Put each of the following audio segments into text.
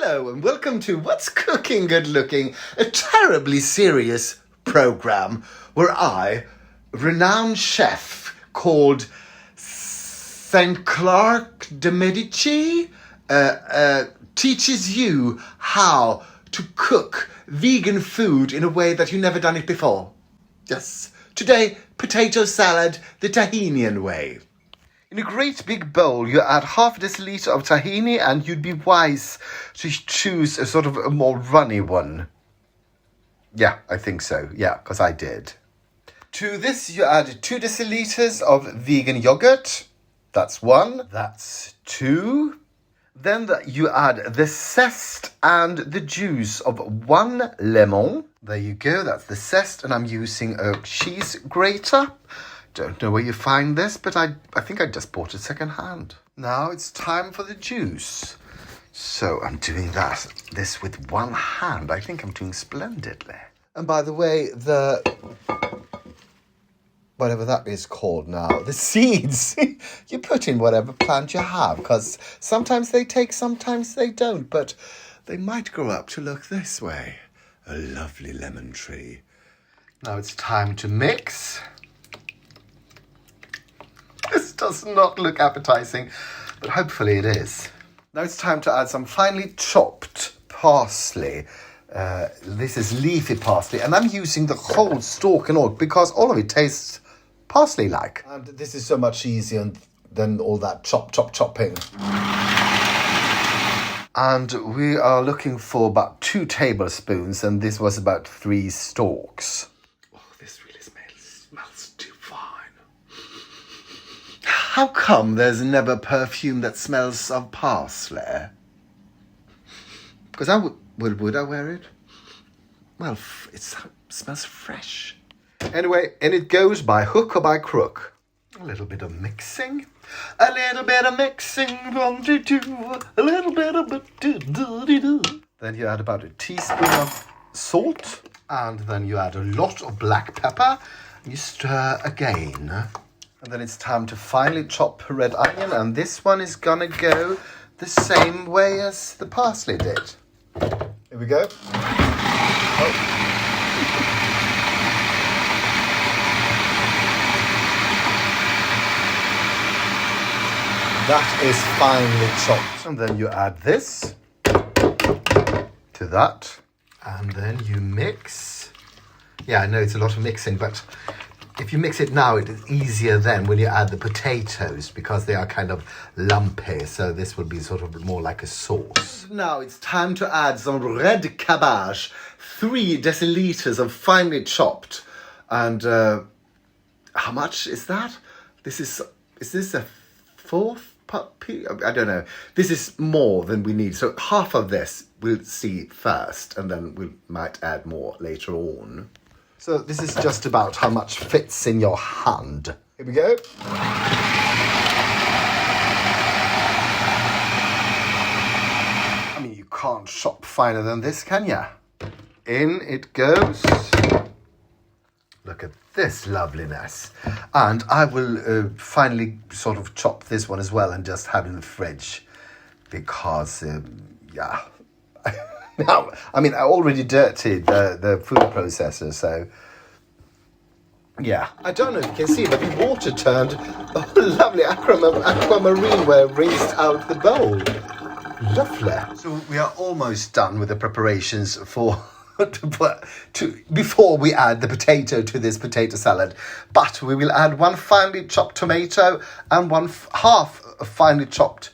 Hello and welcome to What's Cooking Good Looking, a terribly serious program where I, renowned chef called St. Clark de Medici, teaches you how to cook vegan food in a way that you've never done it before. Yes, today, potato salad the Tahinian way. In a great big bowl, you add half a deciliter of tahini, and you'd be wise to choose a sort of a more runny one. Yeah, I think so. Yeah, because I did. To this, you add 2 deciliters of vegan yogurt. That's 1. That's 2. Then you add the zest and the juice of 1 lemon. There you go. That's the zest, and I'm using a cheese grater. Don't know where you find this, but I think I just bought it second hand. Now it's time for the juice. So I'm doing this with one hand. I think I'm doing splendidly. And by the way, whatever that is called now, the seeds, you put in whatever plant you have, because sometimes they take, sometimes they don't, but they might grow up to look this way. A lovely lemon tree. Now it's time to mix. This does not look appetizing, but hopefully it is. Now it's time to add some finely chopped parsley. This is leafy parsley, and I'm using the whole stalk and all because all of it tastes parsley-like. And this is so much easier than all that chopping. And we are looking for about 2 tablespoons, and this was about 3 stalks. Oh, this really smells too fine. How come there's never perfume that smells of parsley? Because would I wear it? Well, it smells fresh. Anyway, and it goes by hook or by crook. A little bit of mixing. A little bit of mixing. 1, 2, 2. A little bit of do. Then you add about a teaspoon of salt. And then you add a lot of black pepper. And you stir again. And then it's time to finely chop red onion. And this one is gonna go the same way as the parsley did. Here we go. Oh. That is finely chopped. And then you add this to that. And then you mix. Yeah, I know it's a lot of mixing, but if you mix it now, it is easier then when you add the potatoes because they are kind of lumpy. So this will be sort of more like a sauce. Now it's time to add some red cabbage. 3 deciliters of finely chopped. And how much is that? Is this a 4th? I don't know. This is more than we need. So half of this we'll see first, and then we might add more later on. So this is just about how much fits in your hand. Here we go. I mean, you can't chop finer than this, can you? In it goes. Look at this loveliness. And I will finally sort of chop this one as well and just have it in the fridge. Because, yeah. Now, I mean, I already dirtied the food processor, so... Yeah. I don't know if you can see, but the water turned a lovely aquamarine where it rinsed out the bowl. Lovely. So we are almost done with the preparations for... before we add the potato to this potato salad. But we will add 1 finely chopped tomato and 1/2 finely chopped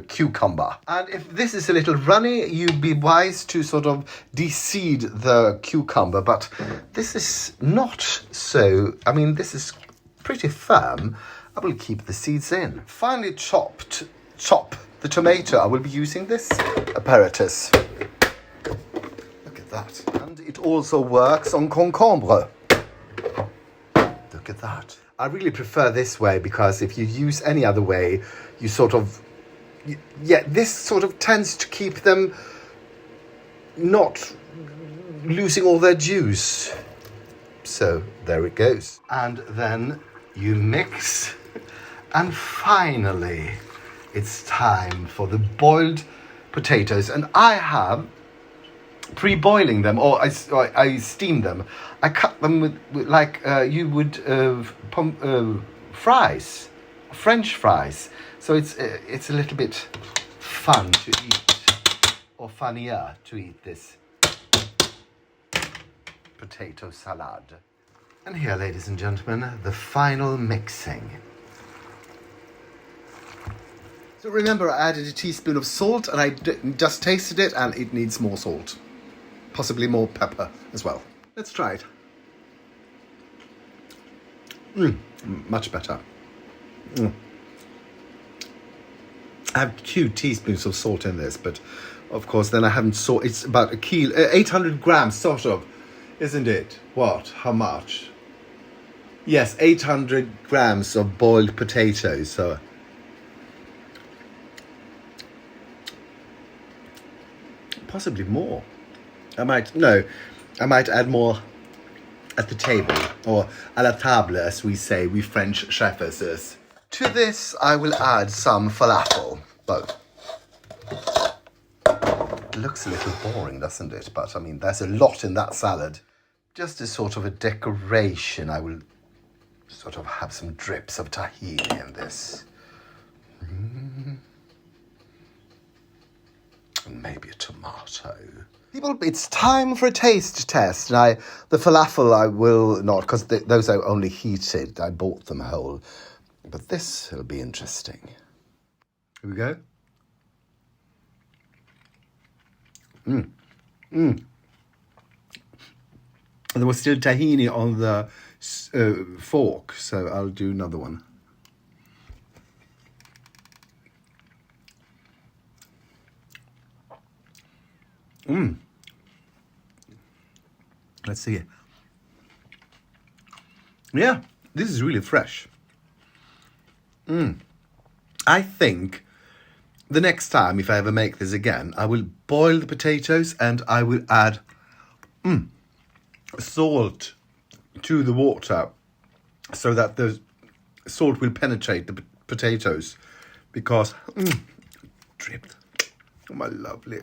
cucumber. And if this is a little runny, you'd be wise to sort of de-seed the cucumber. But this is not so. I mean, this is pretty firm. I will keep the seeds in. Finely chop the tomato. I will be using this apparatus. That. And it also works on concombre. Look at that. I really prefer this way because if you use any other way, you sort of... Yeah, this sort of tends to keep them not losing all their juice. So there it goes. And then you mix. And finally, it's time for the boiled potatoes, and I have pre-boiling them, or I steam them. I cut them with like you would fries, French fries. So it's a little bit fun to eat, or funnier to eat this potato salad. And here, ladies and gentlemen, the final mixing. So remember, I added a teaspoon of salt, and I just tasted it, and it needs more salt. Possibly more pepper as well. Let's try it. Much better. I have 2 teaspoons of salt in this, but of course then I haven't salt. It's about a kilo, 800 grams sort of, isn't it? What? How much? Yes, 800 grams of boiled potatoes. So possibly more. I might add more at the table, or à la table, as we say, we French chefs. To this, I will add some falafel. But it looks a little boring, doesn't it? But I mean, there's a lot in that salad. Just as sort of a decoration, I will sort of have some drips of tahini in this. And maybe a tomato. People, it's time for a taste test. And the falafel I will not, because those are only heated. I bought them whole. But this will be interesting. Here we go. There was still tahini on the fork, so I'll do another one. Let's see. Yeah, this is really fresh. I think the next time, if I ever make this again, I will boil the potatoes and I will add salt to the water so that the salt will penetrate the potatoes, because dripped on my lovely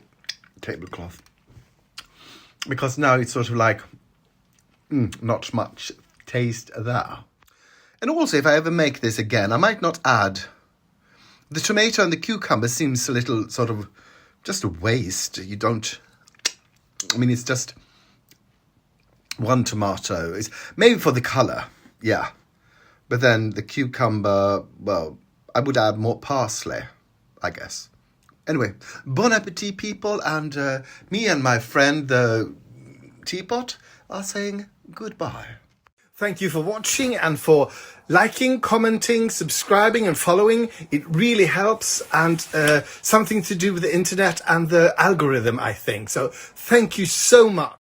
tablecloth. Because now it's sort of like not much taste there. And also, if I ever make this again, I might not add... The tomato and the cucumber seems a little sort of just a waste. You don't... I mean, it's just one tomato. It's maybe for the colour, yeah. But then the cucumber, well, I would add more parsley, I guess. Anyway, bon appetit, people. And me and my friend, the teapot, are saying goodbye. Thank you for watching and for liking, commenting, subscribing and following. It really helps, and something to do with the internet and the algorithm, I think. So thank you so much.